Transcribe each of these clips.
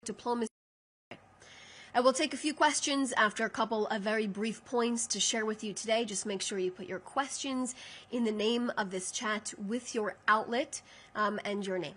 Diplomacy. I will take a few questions after a couple of very brief points to share with you today. Just make sure you put your questions in the name of this chat with your outlet and your name.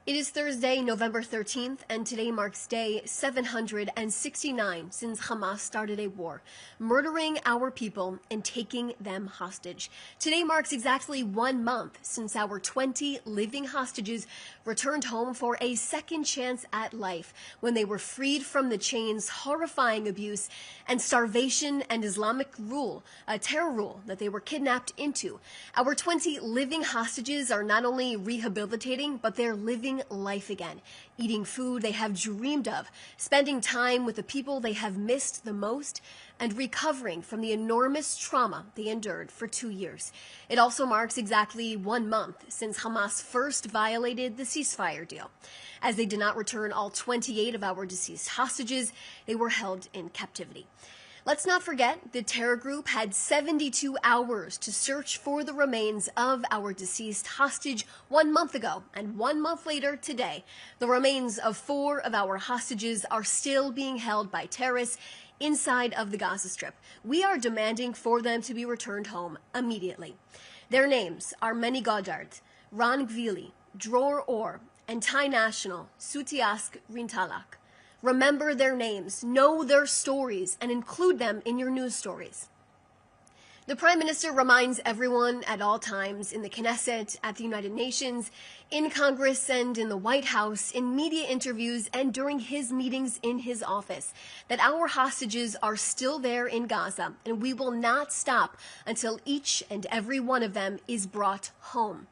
It is Thursday, November 13th, and today marks day 769 since Hamas started a war, murdering our people and taking them hostage. Today marks exactly 1 month since our 20 living hostages returned home for a second chance at life when they were freed from the chains, horrifying abuse, and starvation and Islamic rule, a terror rule that they were kidnapped into. Our 20 living hostages are not only rehabilitating, but they're living life again, eating food they have dreamed of, spending time with the people they have missed the most, and recovering from the enormous trauma they endured for 2 years. It also marks exactly 1 month since Hamas first violated the ceasefire deal. As they did not return all 28 of our deceased hostages, they were held in captivity. Let's not forget the terror group had 72 hours to search for the remains of our deceased hostage 1 month ago, and 1 month later today, the remains of 4 of our hostages are still being held by terrorists inside of the Gaza Strip. We are demanding for them to be returned home immediately. Their names are Meni Goddard, Ran Gvili, Dror Or, and Thai national Sutiask Rintalak. Remember their names, know their stories, and include them in your news stories. The Prime Minister reminds everyone at all times in the Knesset, at the United Nations, in Congress, and in the White House, in media interviews, and during his meetings in his office, that our hostages are still there in Gaza, and we will not stop until each and every one of them is brought home.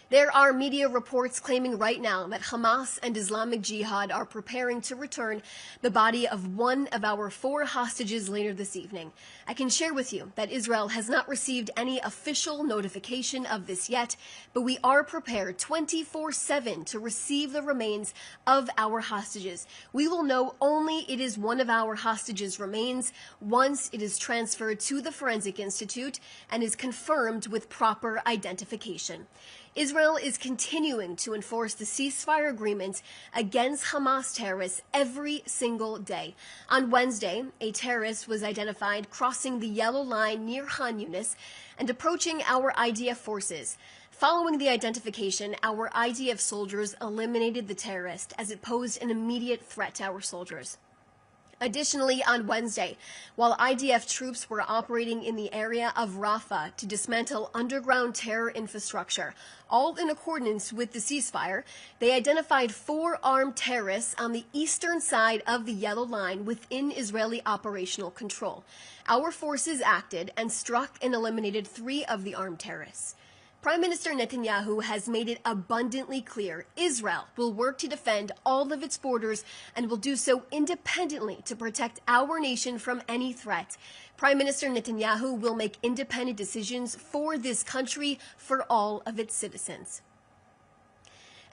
There are media reports claiming right now that Hamas and Islamic Jihad are preparing to return the body of one of our 4 hostages later this evening. I can share with you that Israel has not received any official notification of this yet, but we are prepared 24/7 to receive the remains of our hostages. We will know only it is one of our hostages' remains once it is transferred to the Forensic Institute and is confirmed with proper identification. Israel is continuing to enforce the ceasefire agreement against Hamas terrorists every single day. On Wednesday, a terrorist was identified crossing the yellow line near Khan Yunis and approaching our IDF forces. Following the identification, our IDF soldiers eliminated the terrorist as it posed an immediate threat to our soldiers. Additionally, on Wednesday, while IDF troops were operating in the area of Rafah to dismantle underground terror infrastructure, all in accordance with the ceasefire, they identified 4 armed terrorists on the eastern side of the yellow line within Israeli operational control. Our forces acted and struck and eliminated 3 of the armed terrorists. Prime Minister Netanyahu has made it abundantly clear Israel will work to defend all of its borders and will do so independently to protect our nation from any threat. Prime Minister Netanyahu will make independent decisions for this country, for all of its citizens.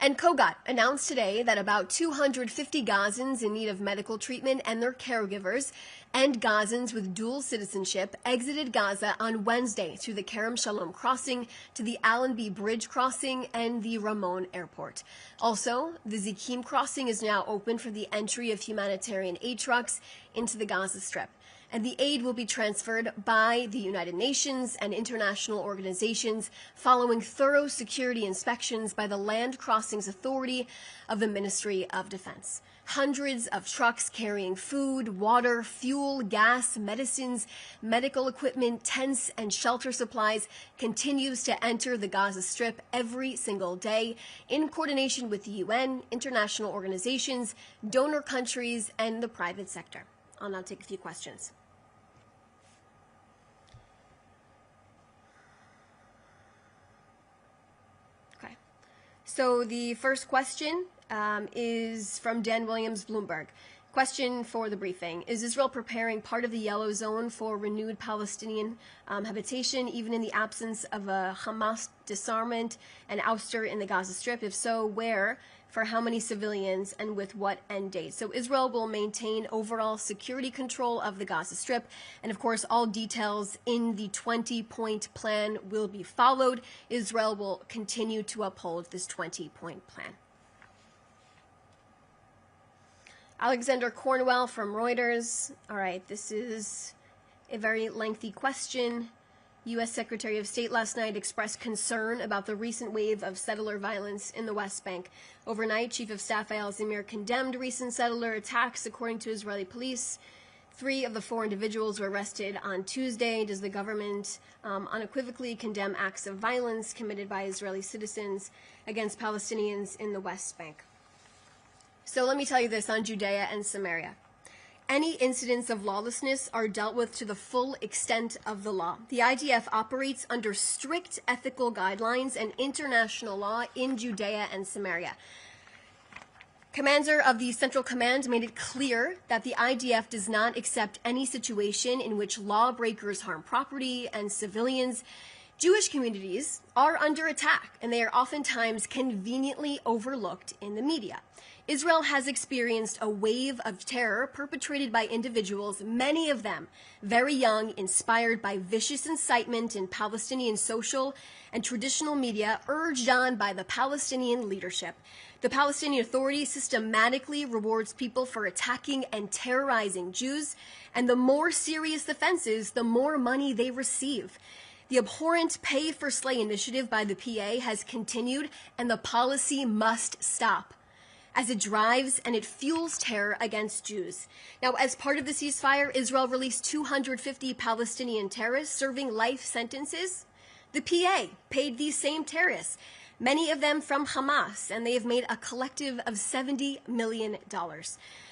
And Kogat announced today that about 250 Gazans in need of medical treatment and their caregivers and Gazans with dual citizenship exited Gaza on Wednesday through the Kerem Shalom crossing to the Allenby Bridge crossing and the Ramon Airport. Also, the Zikim crossing is now open for the entry of humanitarian aid trucks into the Gaza Strip. And the aid will be transferred by the United Nations and international organizations following thorough security inspections by the Land Crossings Authority of the Ministry of Defense. Hundreds of trucks carrying food, water, fuel, gas, medicines, medical equipment, tents, and shelter supplies continues to enter the Gaza Strip every single day in coordination with the UN, international organizations, donor countries, and the private sector. I'll now take a few questions. Okay. So the first question is from Dan Williams, Bloomberg. Question for the briefing. Is Israel preparing part of the yellow zone for renewed Palestinian habitation, even in the absence of a Hamas disarmament and ouster in the Gaza Strip? If so, where, for how many civilians, and with what end date? So Israel will maintain overall security control of the Gaza Strip, and of course all details in the 20-point plan will be followed. Israel will continue to uphold this 20-point plan. Alexander Cornwell from Reuters. All right, this is a very lengthy question. U.S. Secretary of State last night expressed concern about the recent wave of settler violence in the West Bank. Overnight, Chief of Staff Eyal Zamir condemned recent settler attacks, according to Israeli police. 3 of the 4 individuals were arrested on Tuesday. Does the government unequivocally condemn acts of violence committed by Israeli citizens against Palestinians in the West Bank? So let me tell you this on Judea and Samaria. Any incidents of lawlessness are dealt with to the full extent of the law. The IDF operates under strict ethical guidelines and international law in Judea and Samaria. Commander of the Central Command made it clear that the IDF does not accept any situation in which lawbreakers harm property and civilians. Jewish communities are under attack, and they are oftentimes conveniently overlooked in the media. Israel has experienced a wave of terror perpetrated by individuals, many of them very young, inspired by vicious incitement in Palestinian social and traditional media, urged on by the Palestinian leadership. The Palestinian Authority systematically rewards people for attacking and terrorizing Jews, and the more serious offenses, the more money they receive. The abhorrent pay-for-slay initiative by the PA has continued, and the policy must stop, as it drives and it fuels terror against Jews. Now, as part of the ceasefire, Israel released 250 Palestinian terrorists serving life sentences. The PA paid these same terrorists, many of them from Hamas, and they have made a collective of $70 million.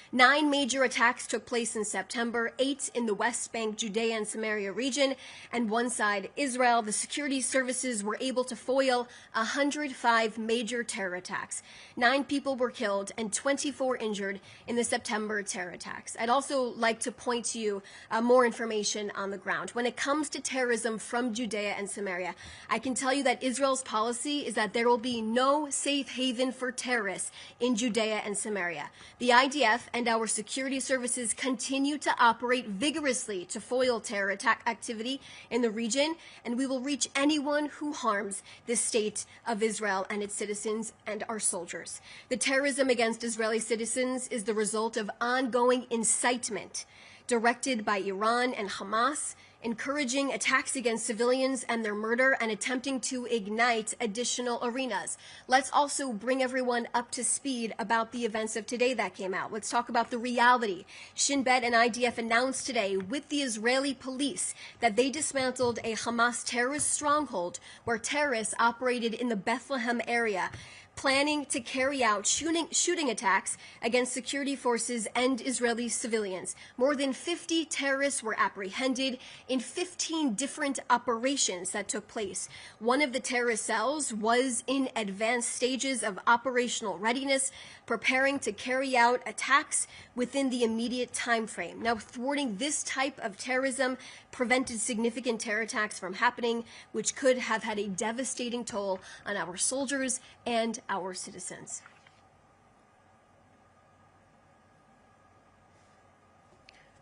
9 major attacks took place in September, 8 in the West Bank, Judea and Samaria region, and one side, Israel. The security services were able to foil 105 major terror attacks. 9 people were killed and 24 injured in the September terror attacks. I'd also like to point to you more information on the ground. When it comes to terrorism from Judea and Samaria, I can tell you that Israel's policy is that there will be no safe haven for terrorists in Judea and Samaria. The IDF and our security services continue to operate vigorously to foil terror attack activity in the region, and we will reach anyone who harms the state of Israel and its citizens and our soldiers. The terrorism against Israeli citizens is the result of ongoing incitement directed by Iran and Hamas, encouraging attacks against civilians and their murder, and attempting to ignite additional arenas. Let's also bring everyone up to speed about the events of today that came out. Let's talk about the reality. Shin Bet and IDF announced today with the Israeli police that they dismantled a Hamas terrorist stronghold where terrorists operated in the Bethlehem area, planning to carry out shooting attacks against security forces and Israeli civilians. More than 50 terrorists were apprehended in 15 different operations that took place. One of the terrorist cells was in advanced stages of operational readiness, preparing to carry out attacks within the immediate time frame. Now, thwarting this type of terrorism prevented significant terror attacks from happening, which could have had a devastating toll on our soldiers and our citizens.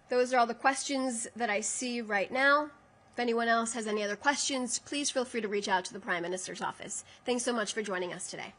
Those are all the questions that I see right now. If anyone else has any other questions, please feel free to reach out to the Prime Minister's office. Thanks so much for joining us today.